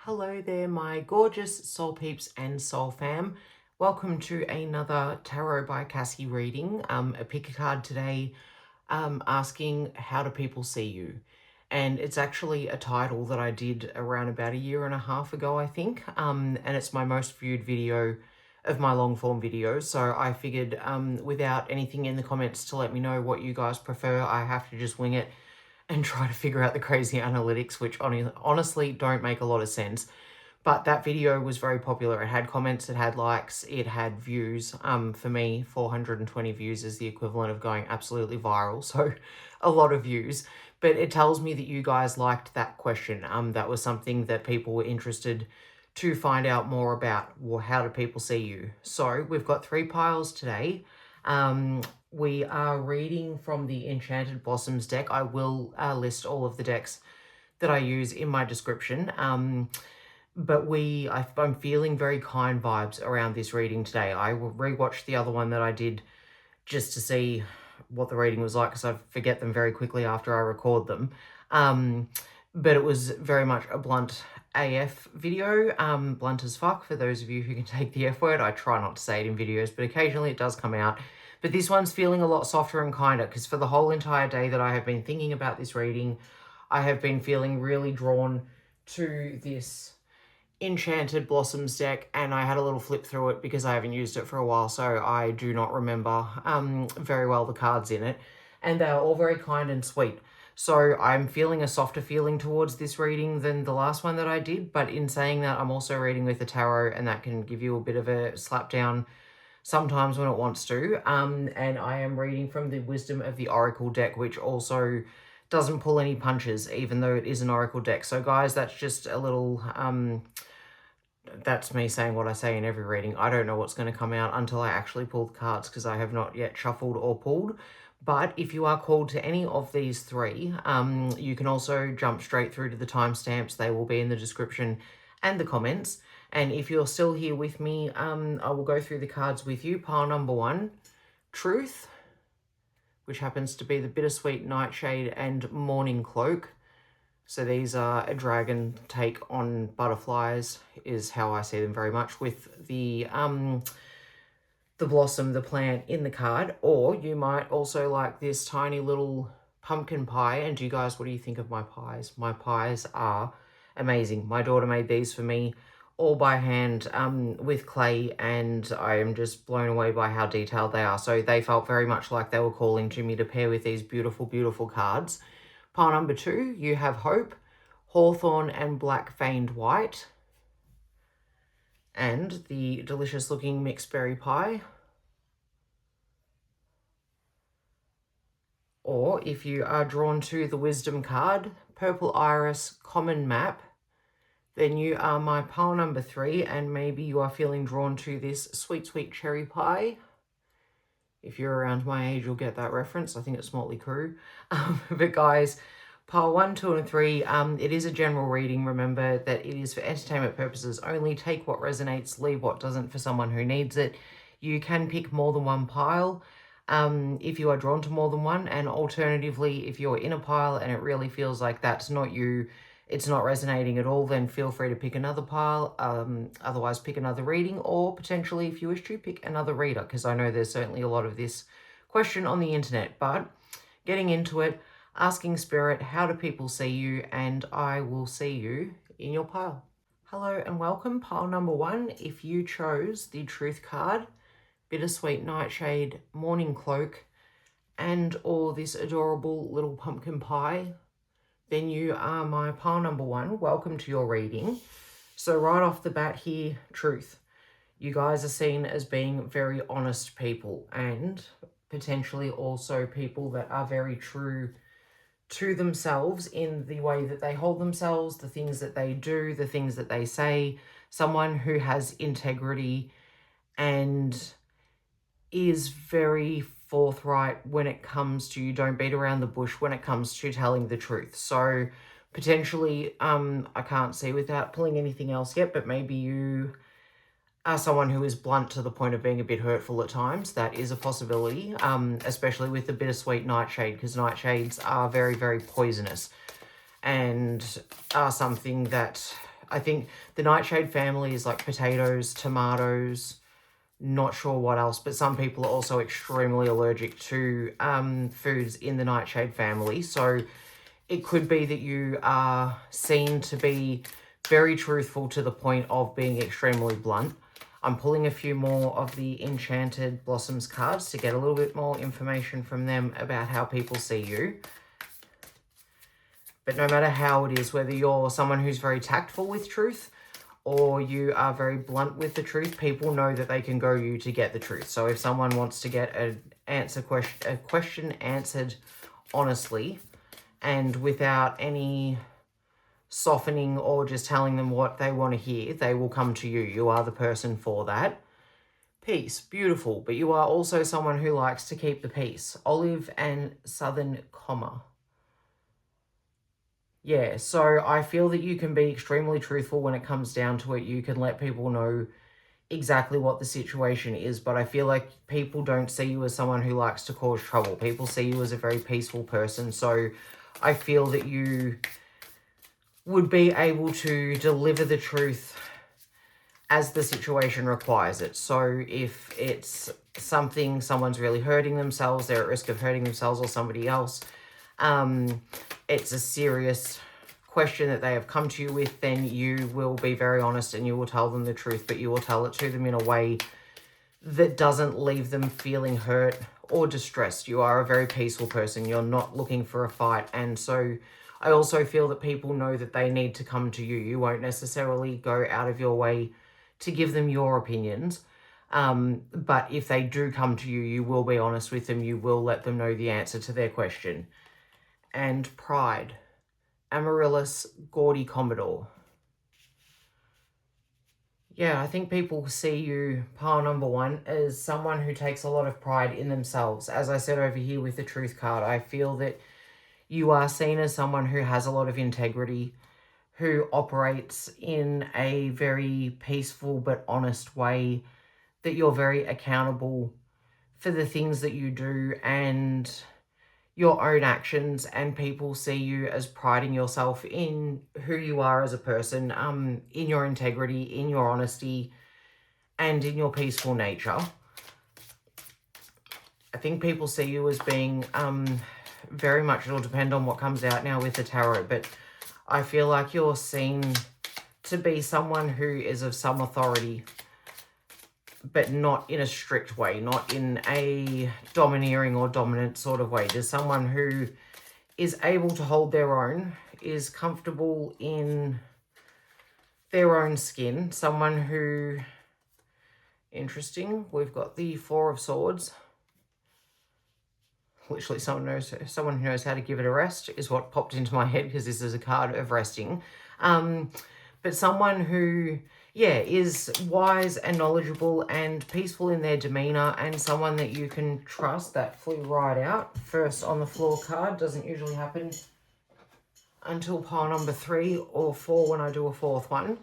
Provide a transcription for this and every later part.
Hello there, my gorgeous soul peeps and soul fam. Welcome to another Tarot by Cassy reading. A pick a card today asking, how do people see you? And it's actually a title that I did around about a year and a half ago, I think. And it's my most viewed video of my long form videos. So I figured without anything in the comments to let me know what you guys prefer, I have to just wing it and try to figure out the crazy analytics, which honestly don't make a lot of sense. But that video was very popular. It had comments, it had likes, it had views. For me, 420 views is the equivalent of going absolutely viral. So a lot of views. But it tells me that you guys liked that question. That was something that people were interested to find out more about. Well, how do people see you? So we've got 3 piles today. We are reading from the Enchanted Blossoms deck. I will list all of the decks that I use in my description. But I'm feeling very kind vibes around this reading today. I will rewatch the other one that I did just to see what the reading was like, because I forget them very quickly after I record them. But it was very much a blunt AF video, blunt as fuck for those of you who can take the F word. I try not to say it in videos, but occasionally it does come out. But this one's feeling a lot softer and kinder, because for the whole entire day that I have been thinking about this reading, I have been feeling really drawn to this Enchanted Blossoms deck, and I had a little flip through it because I haven't used it for a while, so I do not remember very well the cards in it, and they're all very kind and sweet. So I'm feeling a softer feeling towards this reading than the last one that I did, but in saying that, I'm also reading with the tarot, and that can give you a bit of a slap down sometimes when it wants to. And I am reading from the Wisdom of the Oracle deck, which also doesn't pull any punches, even though it is an Oracle deck. So guys, that's just a little, that's me saying what I say in every reading. I don't know what's going to come out until I actually pull the cards, because I have not yet shuffled or pulled. But if you are called to any of these 3, you can also jump straight through to the timestamps. They will be in the description and the comments. And if you're still here with me, I will go through the cards with you. Pile number 1, Truth, which happens to be the Bittersweet Nightshade and Morning Cloak. So these are a dragon take on butterflies, is how I see them very much, with the blossom, the plant, in the card. Or you might also like this tiny little pumpkin pie. And you guys, what do you think of my pies? My pies are amazing. My daughter made these for me all by hand with clay, and I am just blown away by how detailed they are. So they felt very much like they were calling to me to pair with these beautiful, beautiful cards. Pile number 2, you have Hope, Hawthorn and Black Veined White, and the delicious looking mixed berry pie. Or if you are drawn to the Wisdom card, Purple Iris, Common Map, then you are my pile number 3, and maybe you are feeling drawn to this Sweet Sweet Cherry Pie. If you're around my age, you'll get that reference. I think it's Motley Crue. But guys, pile 1, 2, and 3, it is a general reading. Remember that it is for entertainment purposes only. Take what resonates, leave what doesn't for someone who needs it. You can pick more than one pile if you are drawn to more than one, and alternatively, if you're in a pile and it really feels like that's not you, it's not resonating at all, then feel free to pick another pile, otherwise pick another reading, or potentially, if you wish to, pick another reader, because I know there's certainly a lot of this question on the internet. But getting into it, asking Spirit, how do people see you? And I will see you in your pile. Hello and welcome, pile number 1. If you chose the Truth card, Bittersweet Nightshade, Morning Cloak, and or this adorable little pumpkin pie, then you are my pile number 1. Welcome to your reading. So right off the bat here, Truth. You guys are seen as being very honest people, and potentially also people that are very true to themselves in the way that they hold themselves, the things that they do, the things that they say. Someone who has integrity and is very forthright when it comes to, you don't beat around the bush when it comes to telling the truth. So potentially, I can't see without pulling anything else yet, but maybe you are someone who is blunt to the point of being a bit hurtful at times. That is a possibility, especially with the Bittersweet Nightshade, because nightshades are very, very poisonous and are something that I think the nightshade family is like potatoes, tomatoes, not sure what else, but some people are also extremely allergic to foods in the nightshade family. So it could be that you are seen to be very truthful to the point of being extremely blunt. I'm pulling a few more of the Enchanted Blossoms cards to get a little bit more information from them about how people see you. But no matter how it is, whether you're someone who's very tactful with truth or you are very blunt with the truth, people know that they can go you to get the truth. So if someone wants to get a question answered honestly and without any softening or just telling them what they want to hear, they will come to you. You are the person for that. Peace, beautiful, but you are also someone who likes to keep the peace. Olive and Southern comma. Yeah, so I feel that you can be extremely truthful when it comes down to it. You can let people know exactly what the situation is, but I feel like people don't see you as someone who likes to cause trouble. People see you as a very peaceful person, so I feel that you would be able to deliver the truth as the situation requires it. So if it's something, someone's really hurting themselves, they're at risk of hurting themselves or somebody else, it's a serious question that they have come to you with, then you will be very honest and you will tell them the truth, but you will tell it to them in a way that doesn't leave them feeling hurt or distressed. You are a very peaceful person. You're not looking for a fight. And so I also feel that people know that they need to come to you. You won't necessarily go out of your way to give them your opinions. But if they do come to you, you will be honest with them. You will let them know the answer to their question. And pride. Amaryllis Gaudy Commodore. Yeah, I think people see you, pile number one, as someone who takes a lot of pride in themselves. As I said over here with the truth card, I feel that you are seen as someone who has a lot of integrity, who operates in a very peaceful but honest way, that you're very accountable for the things that you do and your own actions, and people see you as priding yourself in who you are as a person, in your integrity, in your honesty, and in your peaceful nature. I think people see you as being very much, it'll depend on what comes out now with the tarot, but I feel like you're seen to be someone who is of some authority, but not in a strict way, not in a domineering or dominant sort of way. There's someone who is able to hold their own, is comfortable in their own skin, someone who, interesting, we've got the Four of Swords. Literally someone who knows how to give it a rest is what popped into my head, because this is a card of resting. But someone who, yeah, is wise and knowledgeable and peaceful in their demeanor, and someone that you can trust. That flew right out. First on the floor card doesn't usually happen until pile number 3 or 4 when I do a fourth one.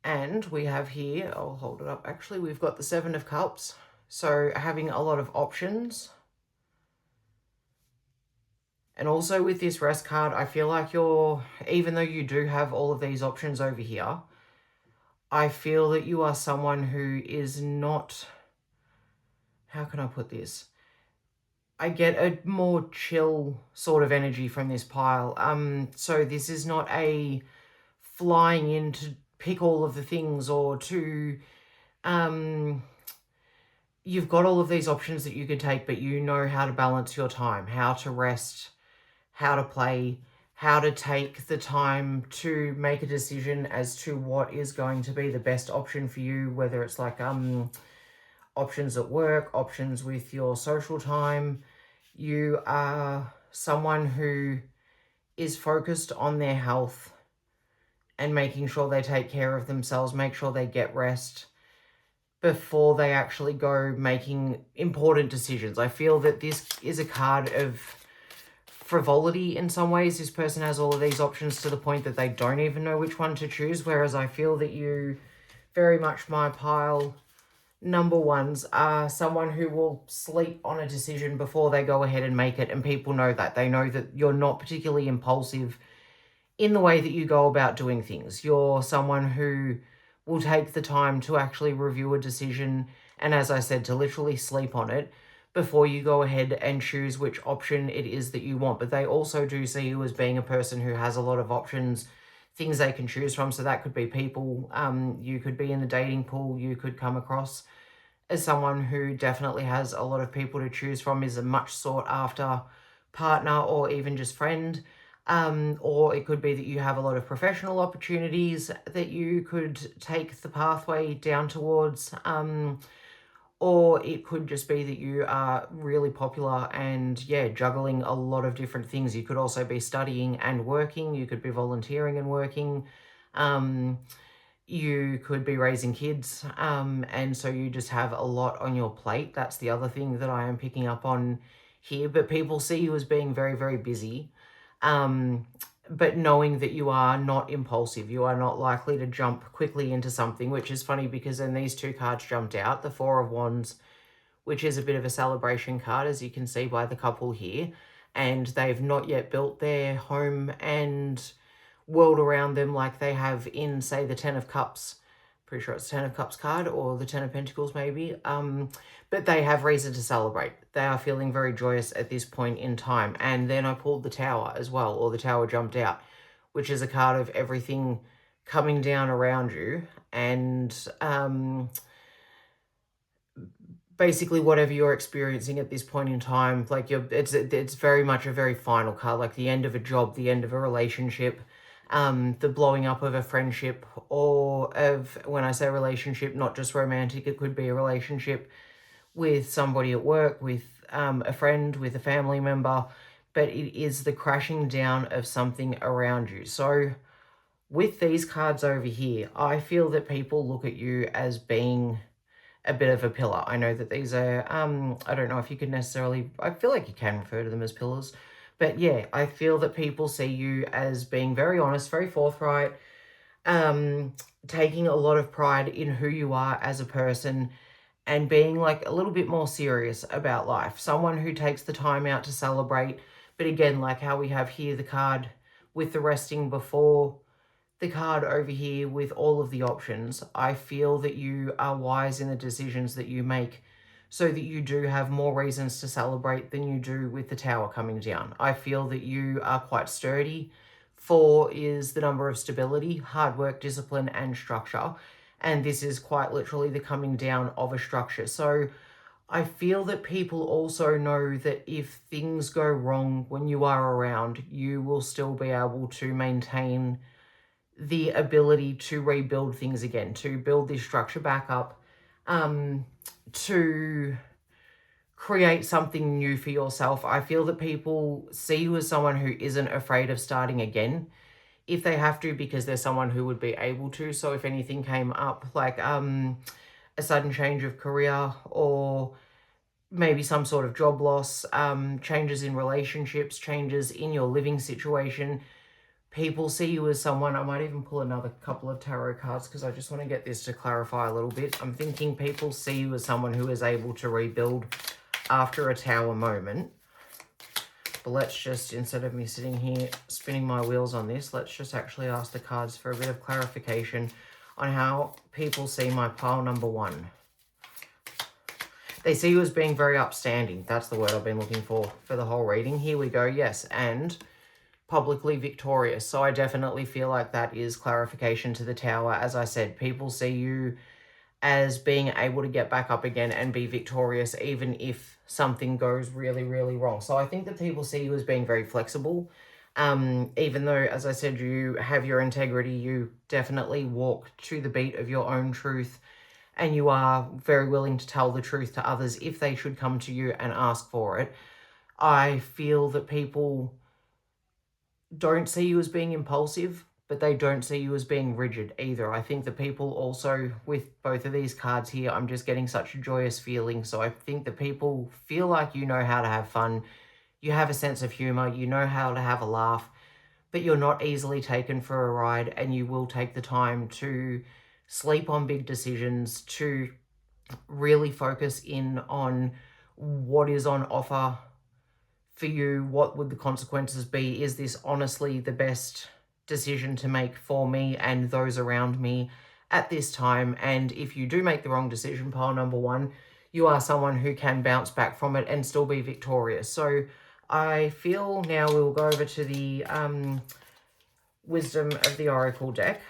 And we have here, I'll hold it up actually, we've got the Seven of Cups. So having a lot of options. And also with this rest card, I feel like even though you do have all of these options over here, I feel that you are someone who is not, how can I put this? I get a more chill sort of energy from this pile. So this is not a flying in to pick all of the things or to, you've got all of these options that you could take, but you know how to balance your time, how to rest, how to play, how to take the time to make a decision as to what is going to be the best option for you, whether it's like options at work, options with your social time. You are someone who is focused on their health and making sure they take care of themselves, make sure they get rest before they actually go making important decisions. I feel that this is a card of frivolity in some ways. This person has all of these options to the point that they don't even know which one to choose, whereas I feel that you, very much my pile number ones, are someone who will sleep on a decision before they go ahead and make it, and people know that. They know that you're not particularly impulsive in the way that you go about doing things. You're someone who will take the time to actually review a decision and, as I said, to literally sleep on it before you go ahead and choose which option it is that you want. But they also do see you as being a person who has a lot of options, things they can choose from. So that could be people, you could be in the dating pool, you could come across as someone who definitely has a lot of people to choose from, is a much sought after partner or even just friend. Or it could be that you have a lot of professional opportunities that you could take the pathway down towards. Or it could just be that you are really popular and, yeah, juggling a lot of different things. You could also be studying and working. You could be volunteering and working. You could be raising kids. And so you just have a lot on your plate. That's the other thing that I am picking up on here. But people see you as being very, very busy. But knowing that you are not impulsive, you are not likely to jump quickly into something, which is funny because then these two cards jumped out, the Four of Wands, which is a bit of a celebration card, as you can see by the couple here, and they've not yet built their home and world around them like they have in, say, the Ten of Cups. Pretty sure it's Ten of Cups card, or the Ten of Pentacles maybe. But they have reason to celebrate. They are feeling very joyous at this point in time. And then I pulled the Tower as well, or the Tower jumped out, which is a card of everything coming down around you. And basically whatever you're experiencing at this point in time, like it's very much a very final card, like the end of a job, the end of a relationship, the blowing up of a friendship, or of, when I say relationship, not just romantic, it could be a relationship with somebody at work, with a friend, with a family member, but it is the crashing down of something around you. So with these cards over here, I feel that people look at you as being a bit of a pillar. I know that these are, I don't know if you could necessarily, I feel like you can refer to them as pillars, but yeah, I feel that people see you as being very honest, very forthright, taking a lot of pride in who you are as a person, and being like a little bit more serious about life. Someone who takes the time out to celebrate. But again, like how we have here the card with the resting before the card over here with all of the options, I feel that you are wise in the decisions that you make, so that you do have more reasons to celebrate than you do with the Tower coming down. I feel that you are quite sturdy. 4 is the number of stability, hard work, discipline, and structure. And this is quite literally the coming down of a structure. So I feel that people also know that if things go wrong when you are around, you will still be able to maintain the ability to rebuild things again, to build this structure back up, to create something new for yourself. I feel that people see you as someone who isn't afraid of starting again if they have to, because they're someone who would be able to. So if anything came up, like a sudden change of career, or maybe some sort of job loss, changes in relationships, changes in your living situation, people see you as someone, I might even pull another couple of tarot cards because I just want to get this to clarify a little bit. I'm thinking people see you as someone who is able to rebuild after a Tower moment. But let's just, instead of me sitting here spinning my wheels on this, let's just actually ask the cards for a bit of clarification on how people see my pile number 1. They see you as being very upstanding. That's the word I've been looking for the whole reading. Here we go, yes, and publicly victorious. So I definitely feel like that is clarification to the Tower. As I said, people see you as being able to get back up again and be victorious even if something goes really, really wrong. So I think that people see you as being very flexible. Even though, as I said, you have your integrity, you definitely walk to the beat of your own truth, and you are very willing to tell the truth to others if they should come to you and ask for it. I feel that people don't see you as being impulsive, but they don't see you as being rigid either. I think that people also, with both of these cards here, I'm just getting such a joyous feeling. So I think that people feel like you know how to have fun, you have a sense of humor, you know how to have a laugh, but you're not easily taken for a ride, and you will take the time to sleep on big decisions, to really focus in on what is on offer for you. What would the consequences be? Is this honestly the best decision to make for me and those around me at this time. And if you do make the wrong decision, pile number one, you are someone who can bounce back from it and still be victorious. So I feel now we will go over to the Wisdom of the Oracle deck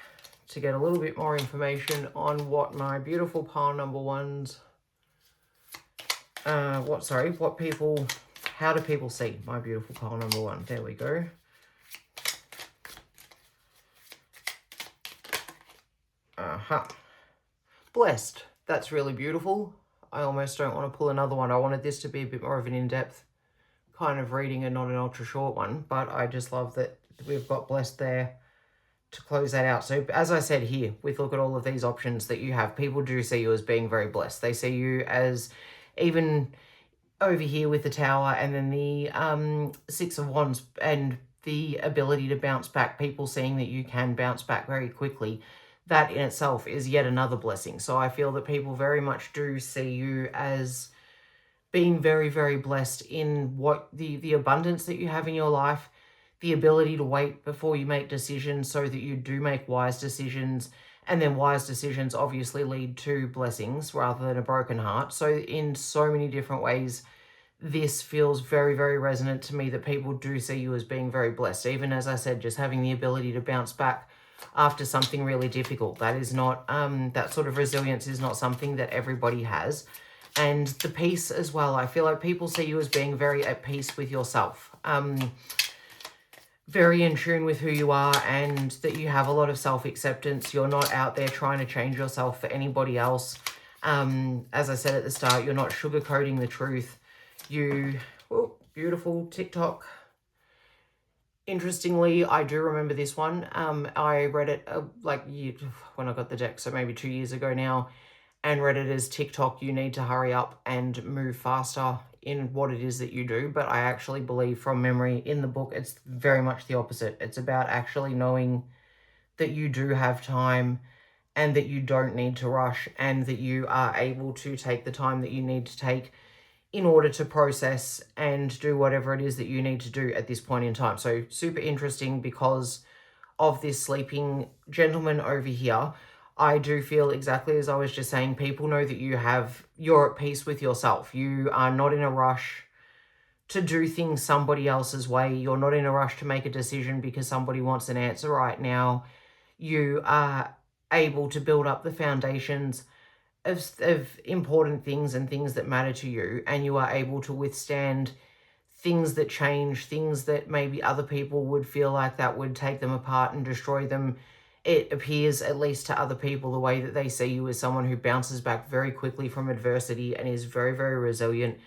to get a little bit more information on what my beautiful pile number ones, how do people see my beautiful pile number one? There we go. Blessed. That's really beautiful. I almost don't want to pull another one. I wanted this to be a bit more of an in-depth kind of reading and not an ultra short one, but I just love that we've got blessed there to close that out. So as I said here, with look at all of these options that you have, people do see you as being very blessed. They see you as, even over here with the Tower and then the Six of Wands and the ability to bounce back, people seeing that you can bounce back very quickly, that in itself is yet another blessing. So I feel that people very much do see you as being very, very blessed in what the abundance that you have in your life, the ability to wait before you make decisions so that you do make wise decisions, and then wise decisions obviously lead to blessings rather than a broken heart. So in so many different ways, this feels very, very resonant to me that people do see you as being very blessed. Even as I said, just having the ability to bounce back after something really difficult. That is not, that sort of resilience is not something that everybody has. And the peace as well. I feel like people see you as being very at peace with yourself. Very in tune with who you are, and that you have a lot of self-acceptance. You're not out there trying to change yourself for anybody else. As I said at the start, you're not sugarcoating the truth. Beautiful TikTok. Interestingly, I do remember this one. I read it when I got the deck, so maybe 2 years ago now, and read it as TikTok, you need to hurry up and move faster in what it is that you do. But I actually believe from memory in the book, it's very much the opposite. It's about actually knowing that you do have time and that you don't need to rush, and that you are able to take the time that you need to take in order to process and do whatever it is that you need to do at this point in time. So super interesting because of this sleeping gentleman over here. I do feel exactly as I was just saying, people know that you're at peace with yourself. You are not in a rush to do things somebody else's way. You're not in a rush to make a decision because somebody wants an answer right now. You are able to build up the foundations of important things and things that matter to you, and you are able to withstand things that change, things that maybe other people would feel like that would take them apart and destroy them. It appears, at least to other people, the way that they see you as someone who bounces back very quickly from adversity and is very, very resilient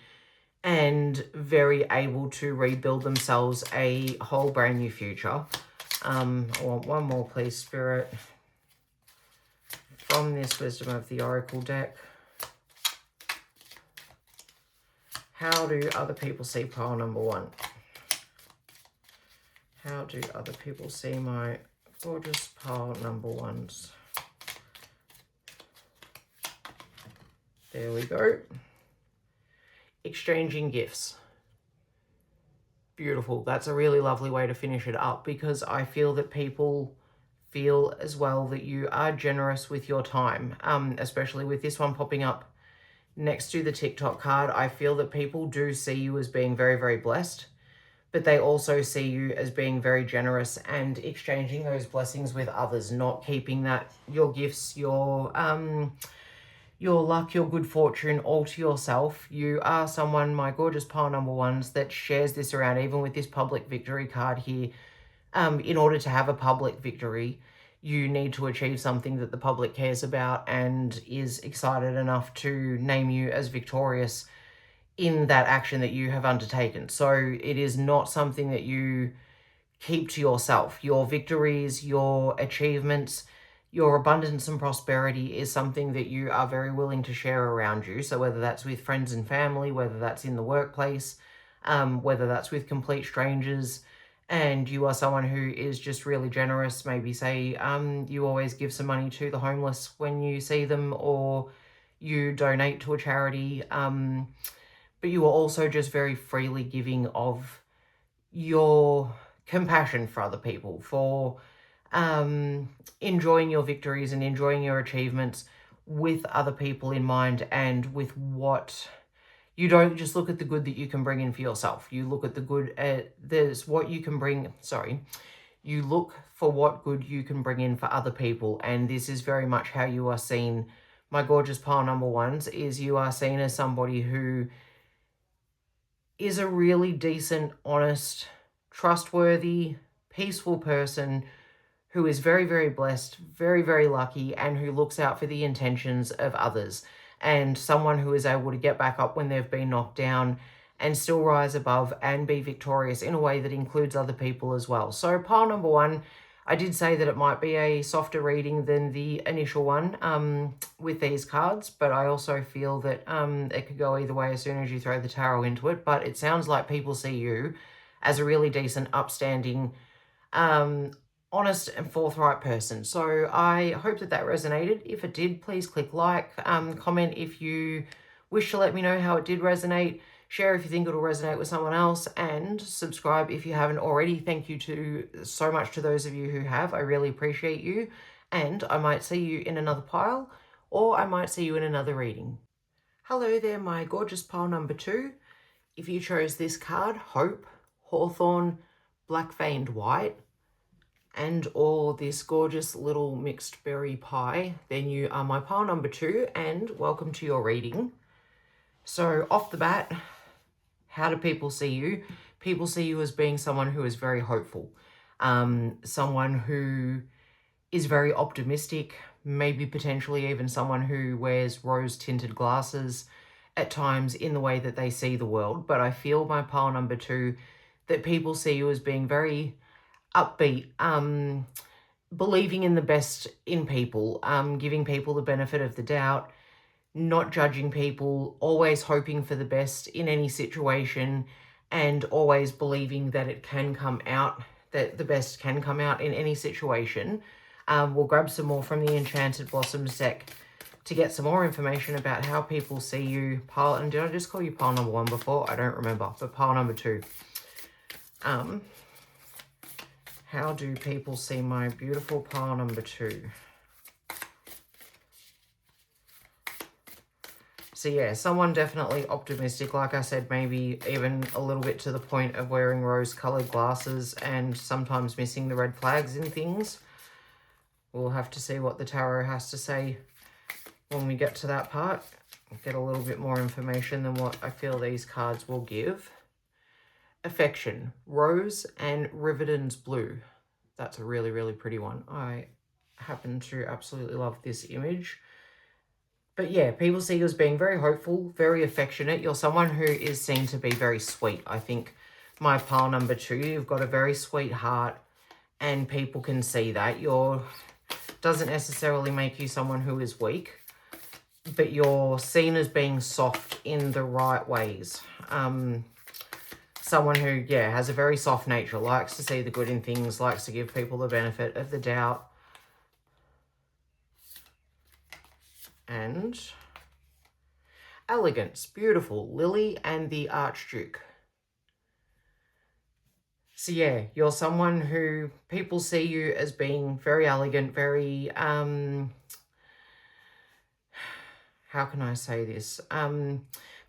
and very able to rebuild themselves a whole brand new future. I want one more, please, Spirit, from this Wisdom of the Oracle deck. How do other people see pile number one? How do other people see my gorgeous pile number ones? There we go. Exchanging gifts. Beautiful. That's a really lovely way to finish it up, because I feel that people feel as well that you are generous with your time, especially with this one popping up next to the TikTok card. I feel that people do see you as being very, very blessed, but they also see you as being very generous and exchanging those blessings with others, not keeping that, your gifts, your luck, your good fortune all to yourself. You are someone, my gorgeous pile number ones, that shares this around, even with this public victory card here. In order to have a public victory, you need to achieve something that the public cares about and is excited enough to name you as victorious in that action that you have undertaken. So it is not something that you keep to yourself. Your victories, your achievements, your abundance and prosperity is something that you are very willing to share around you. So whether that's with friends and family, whether that's in the workplace, whether that's with complete strangers, and you are someone who is just really generous, maybe say you always give some money to the homeless when you see them, or you donate to a charity, but you are also just very freely giving of your compassion for other people, for enjoying your victories and enjoying your achievements with other people in mind, and with what you don't just look at the good that you can bring in for yourself. You look at the good, there's what you can bring, you look for what good you can bring in for other people. And this is very much how you are seen, my gorgeous pile number ones, is you are seen as somebody who is a really decent, honest, trustworthy, peaceful person who is very, very blessed, very, very lucky, and who looks out for the intentions of others, and someone who is able to get back up when they've been knocked down and still rise above and be victorious in a way that includes other people as well. So pile number one, I did say that it might be a softer reading than the initial one with these cards, but I also feel that it could go either way as soon as you throw the tarot into it. But it sounds like people see you as a really decent, upstanding, honest and forthright person. So I hope that that resonated. If it did, please click like, comment if you wish to let me know how it did resonate, share if you think it'll resonate with someone else, and subscribe if you haven't already. Thank you so much to those of you who have. I really appreciate you, and I might see you in another pile, or I might see you in another reading. Hello there, my gorgeous pile number two. If you chose this card, Hope, Hawthorn, Black-veined White, and or this gorgeous little mixed berry pie, then you are my pile number two, and welcome to your reading. So off the bat, how do people see you? People see you as being someone who is very hopeful, someone who is very optimistic, maybe potentially even someone who wears rose-tinted glasses at times in the way that they see the world. But I feel, my pile number two, that people see you as being very upbeat, believing in the best in people, giving people the benefit of the doubt, not judging people, always hoping for the best in any situation, and always believing that it can come out, that the best can come out in any situation. We'll grab some more from the Enchanted Blossoms deck to get some more information about how people see you. Pile, and did I just call you pile number one before? I don't remember, but pile number two. How do people see my beautiful pile number two? So yeah, someone definitely optimistic, like I said, maybe even a little bit to the point of wearing rose-coloured glasses and sometimes missing the red flags in things. We'll have to see what the tarot has to say when we get to that part. We'll get a little bit more information than what I feel these cards will give. Affection, Rose and Riveden's Blue. That's a really, really pretty one. I happen to absolutely love this image. But yeah, people see you as being very hopeful, very affectionate. You're someone who is seen to be very sweet. I think my pile number two, you've got a very sweet heart, and people can see that. Doesn't necessarily make you someone who is weak, but you're seen as being soft in the right ways. Someone who, yeah, has a very soft nature, likes to see the good in things, likes to give people the benefit of the doubt. And elegance, beautiful, Lily and the Archduke. So yeah, you're someone who people see you as being very elegant, very, how can I say this?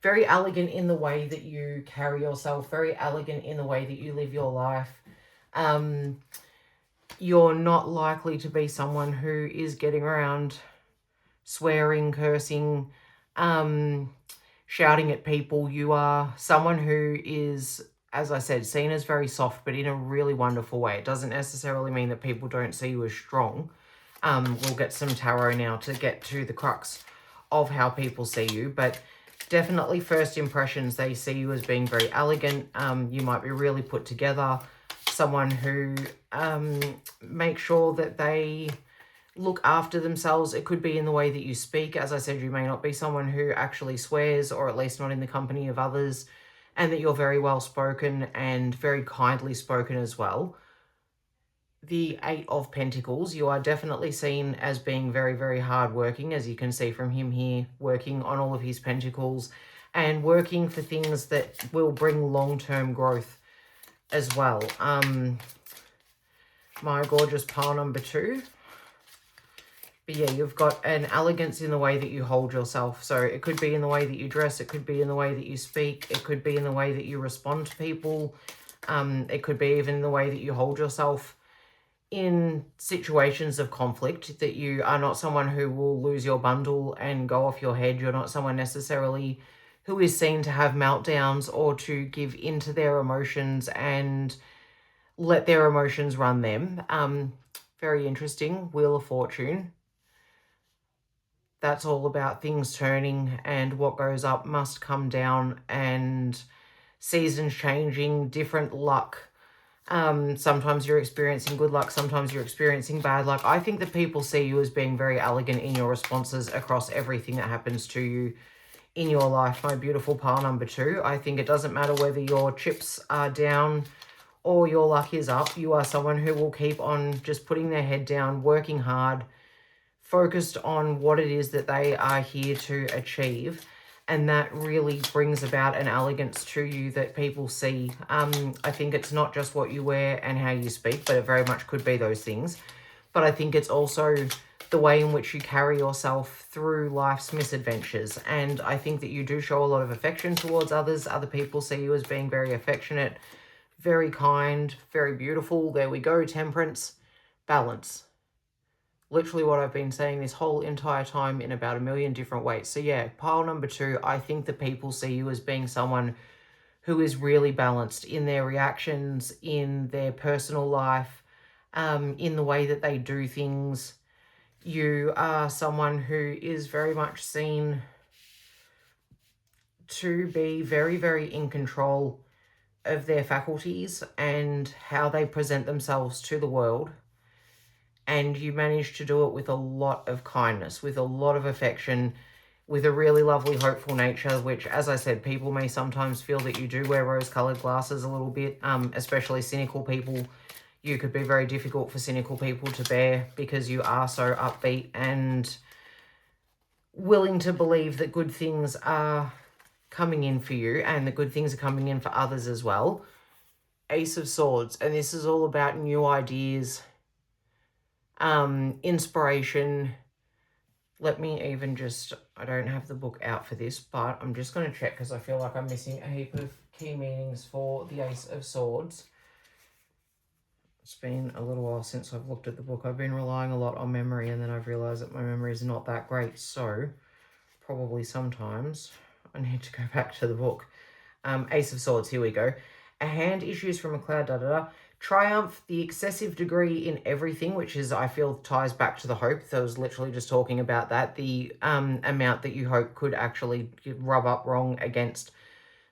Very elegant in the way that you carry yourself, very elegant in the way that you live your life. You're not likely to be someone who is getting around swearing, cursing, shouting at people. You are someone who is, as I said, seen as very soft, but in a really wonderful way. It doesn't necessarily mean that people don't see you as strong. We'll get some tarot now to get to the crux of how people see you, but definitely first impressions, they see you as being very elegant. You might be really put together, someone who makes sure that they look after themselves. It could be in the way that you speak. As I said, you may not be someone who actually swears, or at least not in the company of others, and that you're very well spoken and very kindly spoken as well. The Eight of Pentacles, you are definitely seen as being very, very hardworking, as you can see from him here, working on all of his pentacles and working for things that will bring long-term growth as well. my gorgeous pile number 2. But yeah, you've got an elegance in the way that you hold yourself. So it could be in the way that you dress. It could be in the way that you speak. It could be in the way that you respond to people. It could be even in the way that you hold yourself in situations of conflict, that you are not someone who will lose your bundle and go off your head. You're not someone necessarily who is seen to have meltdowns or to give into their emotions and let their emotions run them. Very interesting. Wheel of Fortune. That's all about things turning, and what goes up must come down, and seasons changing, different luck. Sometimes you're experiencing good luck, sometimes you're experiencing bad luck. I think that people see you as being very elegant in your responses across everything that happens to you in your life, my beautiful pile number 2. I think it doesn't matter whether your chips are down or your luck is up. You are someone who will keep on just putting their head down, working hard, focused on what it is that they are here to achieve. And that really brings about an elegance to you that people see. I think it's not just what you wear and how you speak, but it very much could be those things. But I think it's also the way in which you carry yourself through life's misadventures. And I think that you do show a lot of affection towards others. Other people see you as being very affectionate, very kind, very beautiful. There we go. Temperance, balance. Literally what I've been saying this whole entire time in about a million different ways. So yeah, pile number 2, I think that people see you as being someone who is really balanced in their reactions, in their personal life, in the way that they do things. You are someone who is very much seen to be very, very in control of their faculties and how they present themselves to the world. And you manage to do it with a lot of kindness, with a lot of affection, with a really lovely, hopeful nature, which, as I said, people may sometimes feel that you do wear rose-coloured glasses a little bit, especially cynical people. You could be very difficult for cynical people to bear because you are so upbeat and willing to believe that good things are coming in for you and that good things are coming in for others as well. Ace of Swords, and this is all about new ideas, inspiration. Let me even just, I don't have the book out for this, but I'm just going to check because I feel like I'm missing a heap of key meanings for the Ace of Swords. It's been a little while since I've looked at the book. I've been relying a lot on memory, and then I've realised that my memory is not that great, so probably sometimes I need to go back to the book. Ace of Swords, here we go. A hand issues from a cloud, da-da-da. Triumph, the excessive degree in everything, which is, I feel, ties back to the hope. So I was literally just talking about that. The amount that you hope could actually rub up wrong against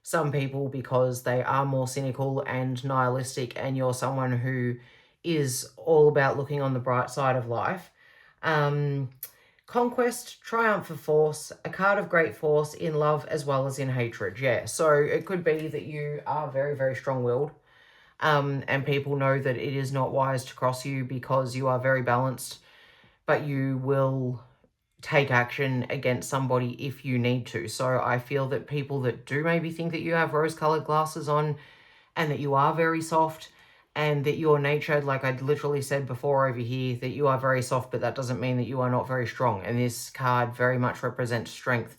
some people because they are more cynical and nihilistic, and you're someone who is all about looking on the bright side of life. Conquest, triumph of force, a card of great force in love as well as in hatred. Yeah, so it could be that you are very, very strong-willed. And people know that it is not wise to cross you because you are very balanced, but you will take action against somebody if you need to. So I feel that people that do maybe think that you have rose-coloured glasses on and that you are very soft and that your nature, like I literally said before over here, that you are very soft, but that doesn't mean that you are not very strong. And this card very much represents strength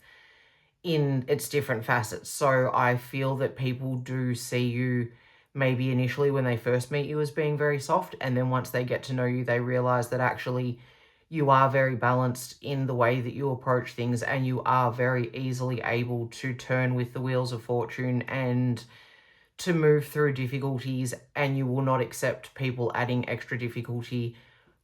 in its different facets. So I feel that people do see you maybe initially when they first meet you as being very soft, and then once they get to know you, they realize that actually you are very balanced in the way that you approach things, and you are very easily able to turn with the wheels of fortune and to move through difficulties, and you will not accept people adding extra difficulty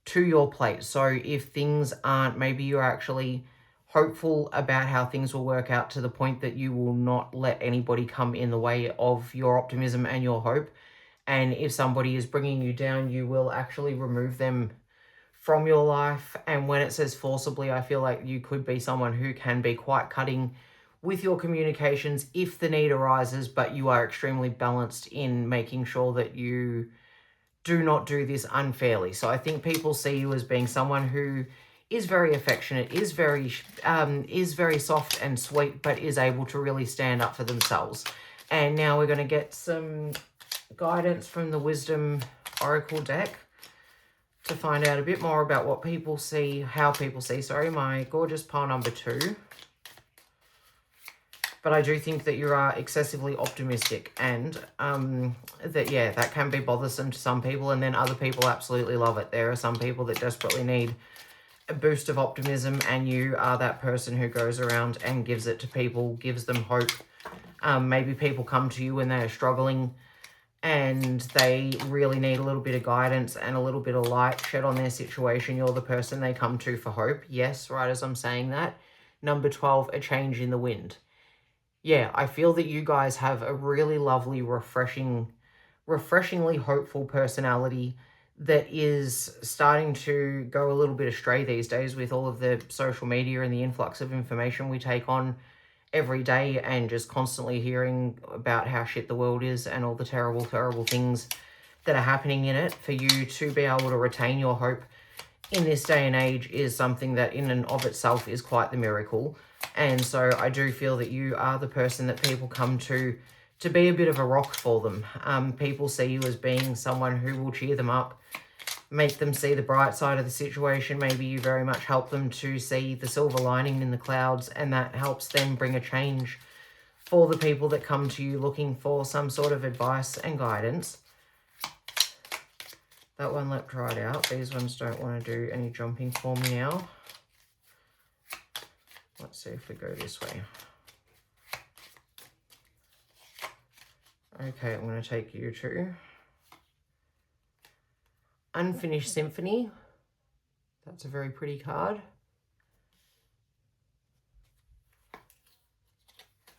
to your plate. So if things aren't, maybe you're actually hopeful about how things will work out to the point that you will not let anybody come in the way of your optimism and your hope. And if somebody is bringing you down, you will actually remove them from your life. And when it says forcibly, I feel like you could be someone who can be quite cutting with your communications if the need arises, but you are extremely balanced in making sure that you do not do this unfairly. So I think people see you as being someone who is very affectionate, is very soft and sweet, but is able to really stand up for themselves. And now we're going to get some guidance from the Wisdom Oracle deck. to find out a bit more about what people see, how people see, sorry, my gorgeous pile number 2. But I do think that you are excessively optimistic, and that, yeah, that can be bothersome to some people, and then other people absolutely love it. There are some people that desperately need a boost of optimism, and you are that person who goes around and gives it to people, gives them hope. Maybe people come to you when they are struggling and they really need a little bit of guidance and a little bit of light shed on their situation. You're the person they come to for hope. Yes, right as I'm saying that. Number 12, a change in the wind. Yeah, I feel that you guys have a really lovely, refreshingly hopeful personality that is starting to go a little bit astray these days with all of the social media and the influx of information we take on every day, and just constantly hearing about how shit the world is and all the terrible, terrible things that are happening in it. For you to be able to retain your hope in this day and age is something that in and of itself is quite the miracle. And so I do feel that you are the person that people come to be a bit of a rock for them. People see you as being someone who will cheer them up, make them see the bright side of the situation. Maybe you very much help them to see the silver lining in the clouds, and that helps them bring a change for the people that come to you looking for some sort of advice and guidance. That one leapt right out. These ones don't want to do any jumping for me now. Let's see if we go this way. Okay, I'm going to take you to Unfinished Symphony. That's a very pretty card.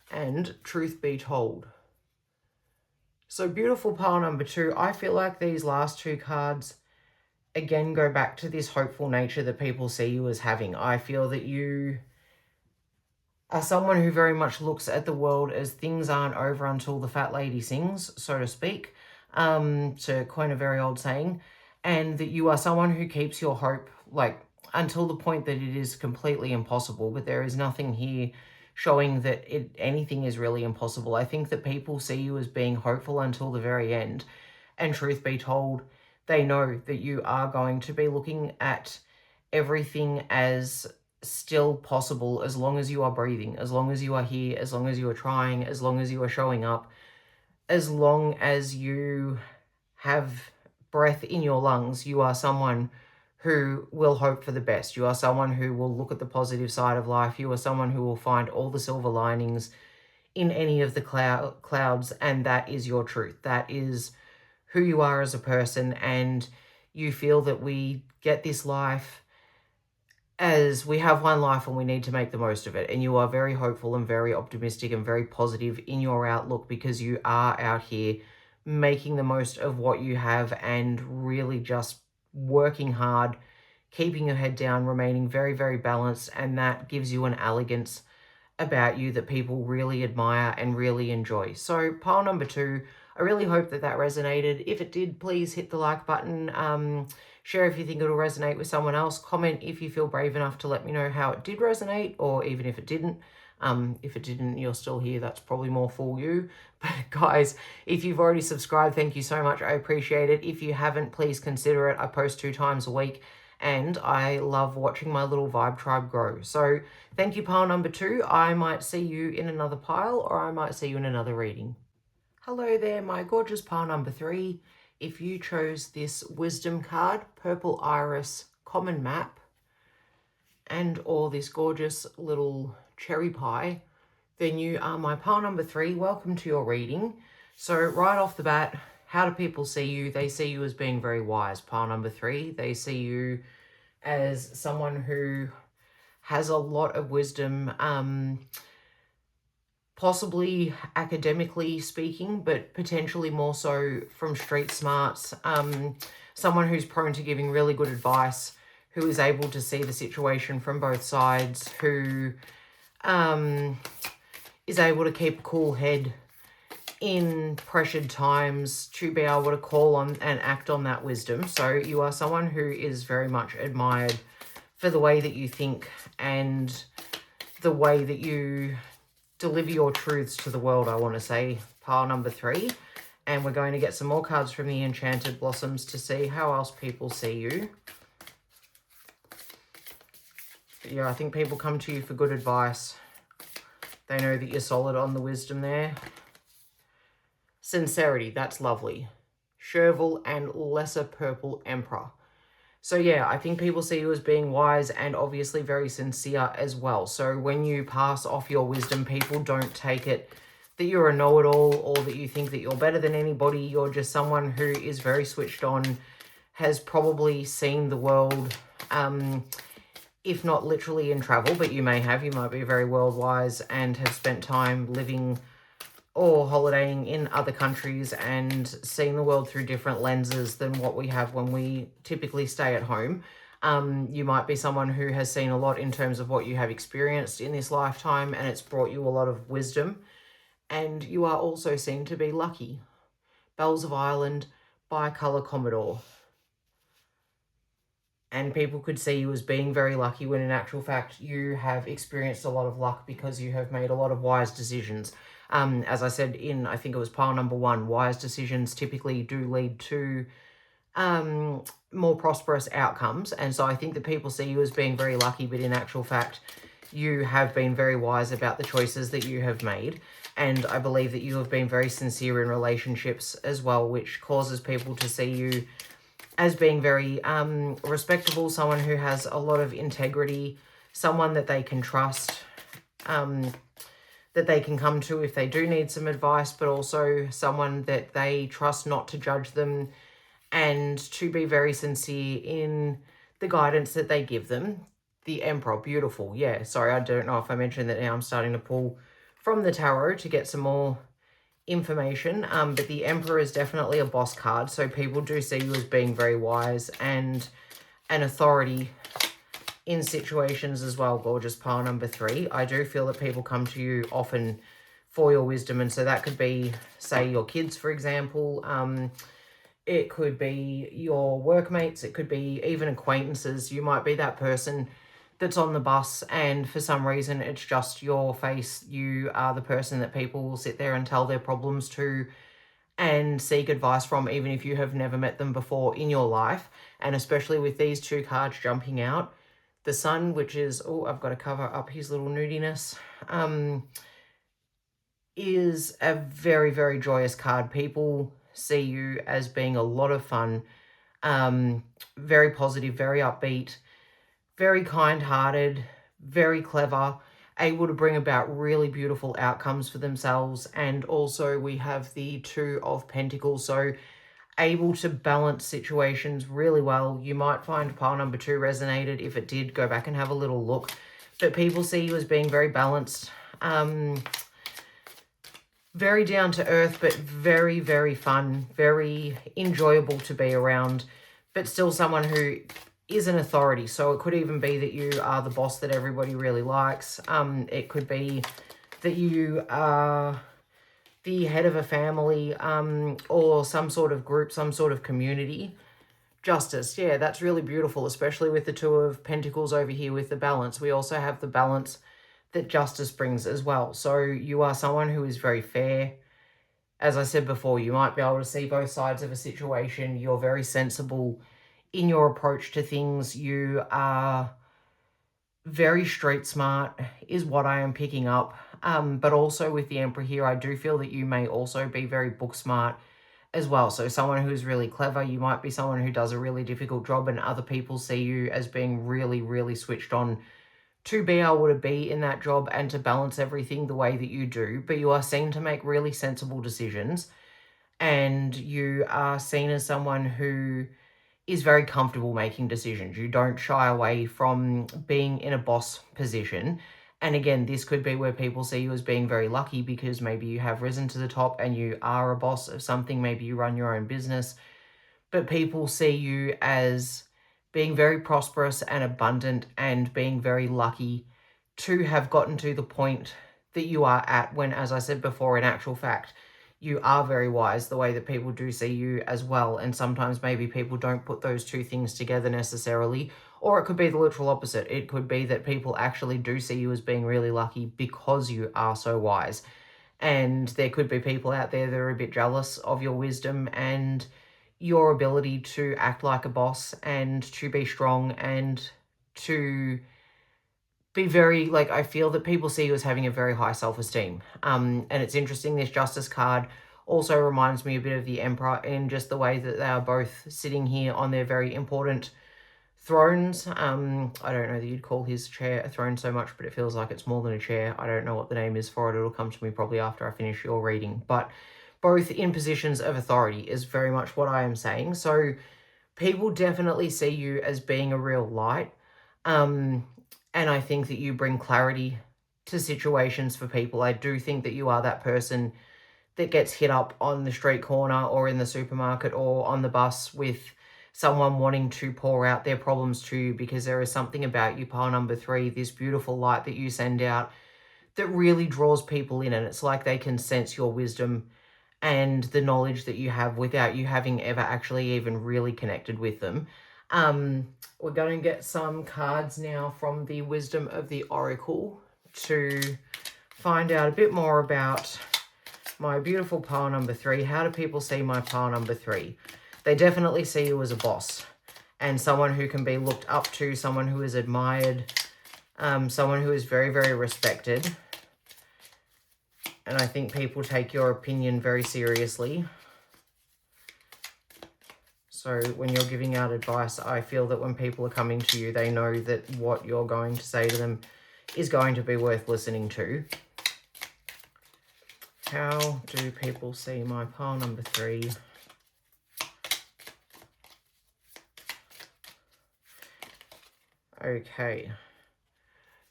And Truth Be Told. So beautiful pile number 2. I feel like these last 2 cards, again, go back to this hopeful nature that people see you as having. I feel that you are someone who very much looks at the world as things aren't over until the fat lady sings, so to speak, to coin a very old saying, and that you are someone who keeps your hope, like, until the point that it is completely impossible. But there is nothing here showing that anything is really impossible. I think that people see you as being hopeful until the very end, and truth be told, they know that you are going to be looking at everything as still possible as long as you are breathing, as long as you are here, as long as you are trying, as long as you are showing up, as long as you have breath in your lungs. You are someone who will hope for the best. You are someone who will look at the positive side of life. You are someone who will find all the silver linings in any of the clouds, and that is your truth. That is who you are as a person, and you feel that we get this life as we have one life and we need to make the most of it. And you are very hopeful and very optimistic and very positive in your outlook, because you are out here making the most of what you have and really just working hard, keeping your head down, remaining very, very balanced. And that gives you an elegance about you that people really admire and really enjoy. So pile number 2, I really hope that that resonated. If it did, please hit the like button. Share if you think it'll resonate with someone else. Comment if you feel brave enough to let me know how it did resonate, or even if it didn't. If it didn't, you're still here. That's probably more for you. But guys, if you've already subscribed, thank you so much. I appreciate it. If you haven't, please consider it. I post 2 times a week, and I love watching my little vibe tribe grow. So thank you, pile number 2. I might see you in another pile, or I might see you in another reading. Hello there, my gorgeous pile number 3. If you chose this wisdom card, purple iris, common map, and or this gorgeous little cherry pie, then you are my pile number 3. Welcome to your reading. So right off the bat, how do people see you? They see you as being very wise, pile number 3. They see you as someone who has a lot of wisdom, possibly academically speaking, but potentially more so from street smarts. Someone who's prone to giving really good advice, who is able to see the situation from both sides, who is able to keep a cool head in pressured times, to be able to call on and act on that wisdom. So you are someone who is very much admired for the way that you think and the way that you deliver your truths to the world, I want to say, pile number 3. And we're going to get some more cards from the Enchanted Blossoms to see how else people see you. But yeah, I think people come to you for good advice. They know that you're solid on the wisdom there. Sincerity, that's lovely. Chervil and Lesser Purple Emperor. So yeah, I think people see you as being wise and obviously very sincere as well. So when you pass off your wisdom, people don't take it that you're a know-it-all or that you think that you're better than anybody. You're just someone who is very switched on, has probably seen the world, if not literally in travel, but you might be very world-wise and have spent time living or holidaying in other countries and seeing the world through different lenses than what we have when we typically stay at home. You might be someone who has seen a lot in terms of what you have experienced in this lifetime, and it's brought you a lot of wisdom. And you are also seen to be lucky. Bells of Ireland, Bicolour Commodore. And people could see you as being very lucky when in actual fact you have experienced a lot of luck because you have made a lot of wise decisions. As I said in, I think it was pile number 1, wise decisions typically do lead to more prosperous outcomes. And so I think that people see you as being very lucky, but in actual fact, you have been very wise about the choices that you have made. And I believe that you have been very sincere in relationships as well, which causes people to see you as being very respectable, someone who has a lot of integrity, someone that they can trust, that they can come to if they do need some advice, but also someone that they trust not to judge them and to be very sincere in the guidance that they give them. The Emperor, beautiful. Yeah, sorry, I don't know if I mentioned that now. I'm starting to pull from the tarot to get some more information, but the Emperor is definitely a boss card, so people do see you as being very wise and an authority in situations as well. Gorgeous pile number 3. I do feel that people come to you often for your wisdom, and so that could be, say, your kids, for example. It could be your workmates. It could be even acquaintances. You might be that person that's on the bus and for some reason it's just your face. You are the person that people will sit there and tell their problems to and seek advice from, even if you have never met them before in your life. And especially with these 2 cards jumping out, the Sun, which is, oh, I've got to cover up his little nudiness, is a very, very joyous card. People see you as being a lot of fun, very positive, very upbeat, very kind-hearted, very clever, able to bring about really beautiful outcomes for themselves. And also we have the 2 of Pentacles, so able to balance situations really well. You might find pile number 2 resonated. If it did, go back and have a little look. But people see you as being very balanced, very down to earth, but very, very fun, very enjoyable to be around, but still someone who is an authority. So it could even be that you are the boss that everybody really likes. It could be that you are the head of a family, or some sort of group, some sort of community. Justice, yeah, that's really beautiful, especially with the 2 of Pentacles over here with the balance. We also have the balance that justice brings as well. So you are someone who is very fair. As I said before, you might be able to see both sides of a situation. You're very sensible in your approach to things. You are very street smart is what I am picking up. But also with the Emperor here, I do feel that you may also be very book smart as well. So someone who's really clever. You might be someone who does a really difficult job and other people see you as being really, really switched on to be able to be in that job and to balance everything the way that you do. But you are seen to make really sensible decisions, and you are seen as someone who is very comfortable making decisions. You don't shy away from being in a boss position. And again, this could be where people see you as being very lucky because maybe you have risen to the top and you are a boss of something. Maybe you run your own business, but people see you as being very prosperous and abundant and being very lucky to have gotten to the point that you are at when, as I said before, in actual fact, you are very wise the way that people do see you as well. And sometimes maybe people don't put those 2 things together necessarily, or it could be the literal opposite. It could be that people actually do see you as being really lucky because you are so wise. And there could be people out there that are a bit jealous of your wisdom and your ability to act like a boss and to be strong and to be very, like, I feel that people see you as having a very high self-esteem. And it's interesting, this Justice card also reminds me a bit of the Emperor in just the way that they are both sitting here on their very important thrones. I don't know that you'd call his chair a throne so much, but it feels like it's more than a chair. I don't know what the name is for it. It'll come to me probably after I finish your reading. But both in positions of authority is very much what I am saying. So people definitely see you as being a real light. And I think that you bring clarity to situations for people. I do think that you are that person that gets hit up on the street corner or in the supermarket or on the bus with someone wanting to pour out their problems to you, because there is something about you, pile number 3, this beautiful light that you send out that really draws people in, and it's like they can sense your wisdom and the knowledge that you have without you having ever actually even really connected with them. We're going to get some cards now from the Wisdom of the Oracle to find out a bit more about my beautiful pile number 3. How do people see my pile number 3? They definitely see you as a boss and someone who can be looked up to, someone who is admired, someone who is very, very respected. And I think people take your opinion very seriously. So when you're giving out advice, I feel that when people are coming to you, they know that what you're going to say to them is going to be worth listening to. How do people see my pile number 3? Okay.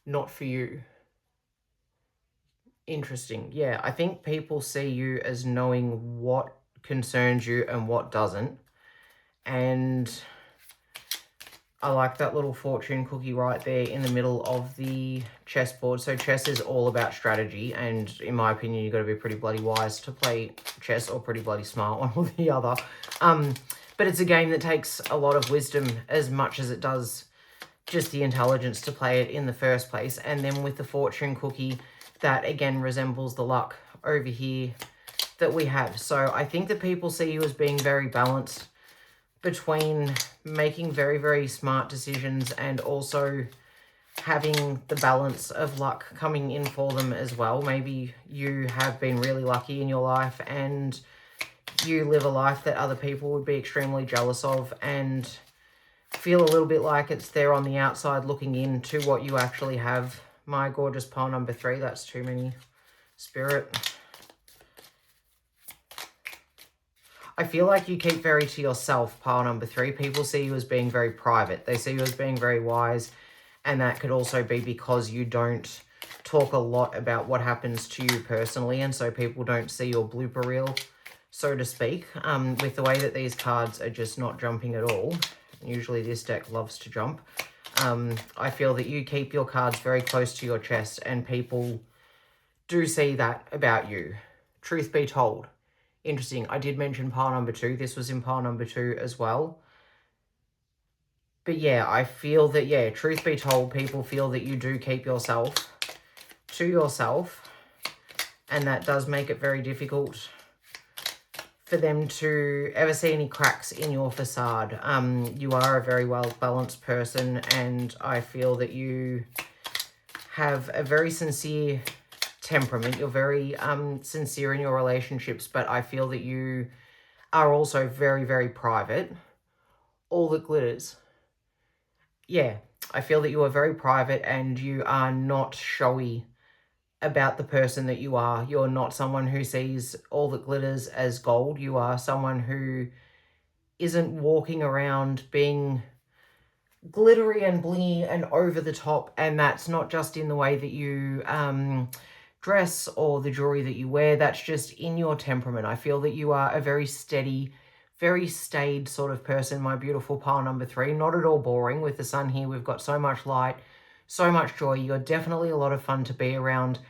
Not for you. Interesting. Yeah, I think people see you as knowing what concerns you and what doesn't. And I like that little fortune cookie right there in the middle of the chessboard. So chess is all about strategy, and in my opinion, you've got to be pretty bloody wise to play chess, or pretty bloody smart, one or the other. But it's a game that takes a lot of wisdom as much as it does just the intelligence to play it in the first place. And then with the fortune cookie, that again resembles the luck over here that we have. So I think that people see you as being very balanced between making very, very smart decisions and also having the balance of luck coming in for them as well. Maybe you have been really lucky in your life and you live a life that other people would be extremely jealous of and feel a little bit like it's there on the outside looking into what you actually have. My gorgeous pile number 3, that's too many, Spirit. I feel like you keep very to yourself, pile number 3. People see you as being very private. They see you as being very wise, and that could also be because you don't talk a lot about what happens to you personally, and so people don't see your blooper reel, so to speak. With the way that these cards are just not jumping at all, usually this deck loves to jump, I feel that you keep your cards very close to your chest, and people do see that about you. Truth be told. Interesting. I did mention pile number 2. This was in pile number 2 as well. But yeah, I feel that, yeah, truth be told, people feel that you do keep yourself to yourself. And that does make it very difficult for them to ever see any cracks in your facade. You are a very well-balanced person, and I feel that you have a very sincere temperament. You're very sincere in your relationships, but I feel that you are also very, very private. All that glitters. Yeah, I feel that you are very private and you are not showy about the person that you are. You're not someone who sees all that glitters as gold. You are someone who isn't walking around being glittery and blingy and over the top, and that's not just in the way that you dress or the jewelry that you wear. That's just in your temperament. I feel that you are a very steady, very staid sort of person, my beautiful pile number 3. Not at all boring. With the sun here, we've got so much light, so much joy. You're definitely a lot of fun to be around,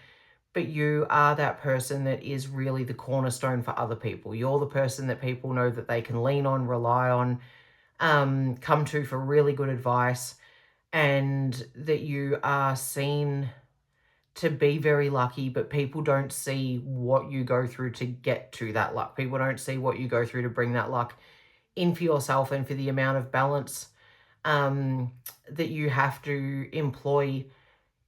but you are that person that is really the cornerstone for other people. You're the person that people know that they can lean on, rely on, come to for really good advice, and that you are seen to be very lucky, but people don't see what you go through to get to that luck. People don't see what you go through to bring that luck in for yourself and for the amount of balance that you have to employ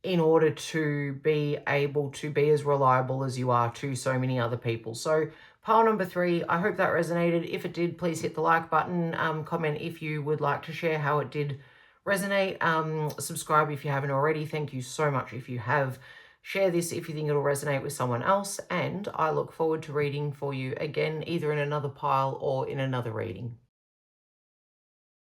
in order to be able to be as reliable as you are to so many other people. So pile number 3, I hope that resonated. If it did, please hit the like button, comment if you would like to share how it did resonate, subscribe if you haven't already. Thank you so much if you have. Share this if you think it'll resonate with someone else, and I look forward to reading for you again, either in another pile or in another reading.